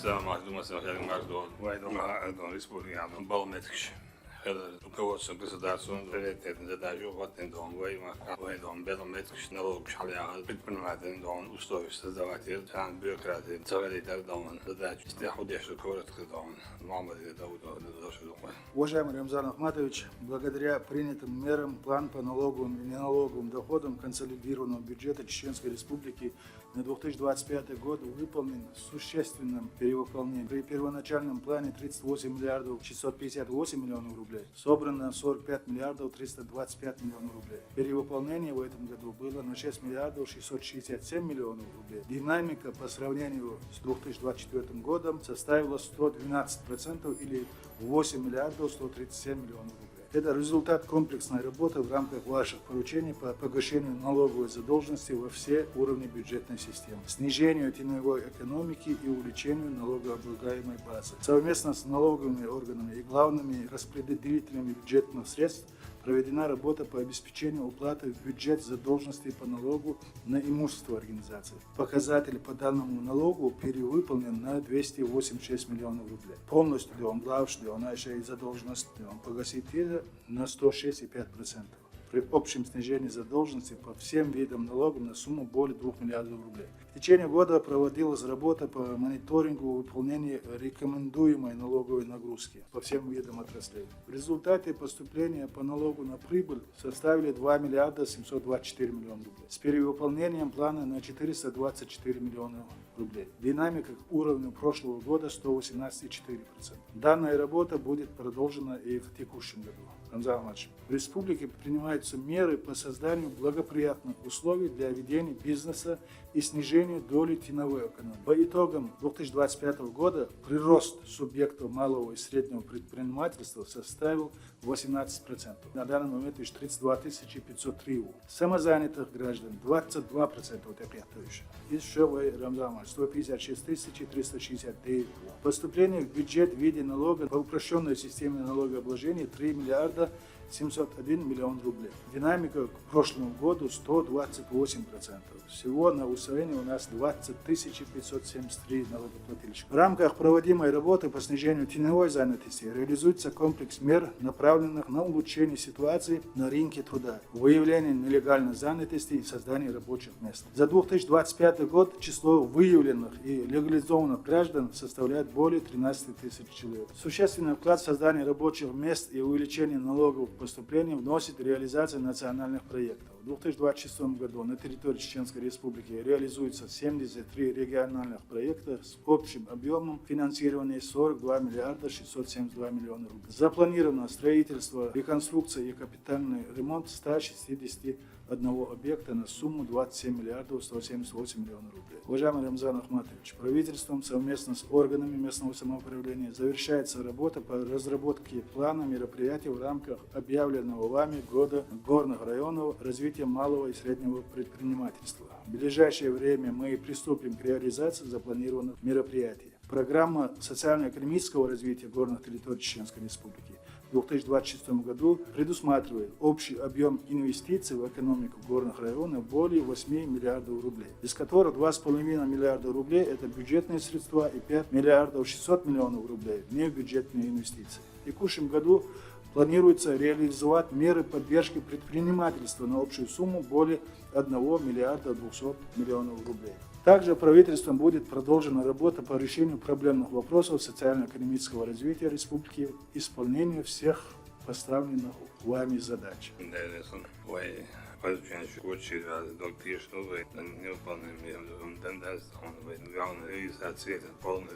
Сам думаю, что я не могу. Вайдон республика, балметрич. Руководство государства приоритетные задачи дом вайдон белометрич налог шаляга предприниматель дом условия создавать там бюрократии целый дом задач ходящий коротко дом мамы Уважаемый Рамзан Ахматович, благодаря принятым мерам план по налоговым и неналоговым доходам консолидированного бюджета Чеченской Республики на 2025 год выполнен существенным перевыполнением. При первоначальном плане 38 миллиардов 658 миллионов рублей собрано 45 миллиардов 325 миллионов рублей. Перевыполнение в этом году было на 6 миллиардов 667 миллионов рублей. Динамика по сравнению с 2024 годом составила 112% или 8 миллиардов 137 миллионов рублей. Это результат комплексной работы в рамках ваших поручений по погашению налоговой задолженности во все уровни бюджетной системы, снижению теневой экономики и увеличению налогооблагаемой базы. Совместно с налоговыми органами и главными распределителями бюджетных средств проведена работа по обеспечению уплаты в бюджет задолженности по налогу на имущество организации. Показатель по данному налогу перевыполнен на 286 миллионов рублей. Полностью ли он главш, ли он еще и задолженность, ли он погасит на 106,5%. При общем снижении задолженности по всем видам налогов на сумму более 2 миллиардов рублей. В течение года проводилась работа по мониторингу выполнения рекомендуемой налоговой нагрузки по всем видам отраслей. В результате поступления по налогу на прибыль составили 2 миллиарда 724 миллиона рублей с перевыполнением плана на 424 миллиона рублей. Динамика к уровню прошлого года 118,4%. Данная работа будет продолжена и в текущем году. Рамзан Ахматович, в республике принимаются меры по созданию благоприятных условий для ведения бизнеса и снижению доли теневой экономики. По итогам 2025 года прирост субъектов малого и среднего предпринимательства составил 18%. На данный момент лишь 32 503. Самозанятых граждан 22%. Еще в Рамзан 156 369. Поступление в бюджет в виде налога по упрощенной системе налогообложения 3 миллиарда 701 миллион рублей. Динамика к прошлому году 128%. Всего на усвоение у нас 20 573 налогоплательщика. В рамках проводимой работы по снижению теневой занятости реализуется комплекс мер, направленных на улучшение ситуации на рынке труда, выявление нелегальной занятости и создание рабочих мест. За 2025 год число выявленных и легализованных граждан составляет более 13 тысяч человек. Существенный вклад в создание рабочих мест и увеличение налоговых поступлений вносит реализация национальных проектов. В 2026 году на территории Чеченской Республики реализуется 73 региональных проекта с общим объемом финансирования 42 миллиарда 672 миллиона рублей. Запланировано строительство, реконструкция и капитальный ремонт 161 объекта на сумму 27 миллиардов 178 миллионов рублей. Уважаемый Рамзан Ахматович, правительством совместно с органами местного самоуправления завершается работа по разработке плана мероприятий в рамках объявленного вами года горных районов развития малого и среднего предпринимательства. В ближайшее время мы приступим к реализации запланированных мероприятий. Программа социально-экономического развития горных территорий Чеченской Республики в 2026 году предусматривает общий объем инвестиций в экономику горных районов более 8 миллиардов рублей, из которых 2,5 миллиарда рублей – это бюджетные средства и 5 миллиардов 600 миллионов рублей – внебюджетные инвестиции. В текущем году планируется реализовать меры поддержки предпринимательства на общую сумму более 1 миллиарда 200 миллионов рублей. Также правительством будет продолжена работа по решению проблемных вопросов социально-экономического развития республики, исполнению всех поставленных вами задач. Полный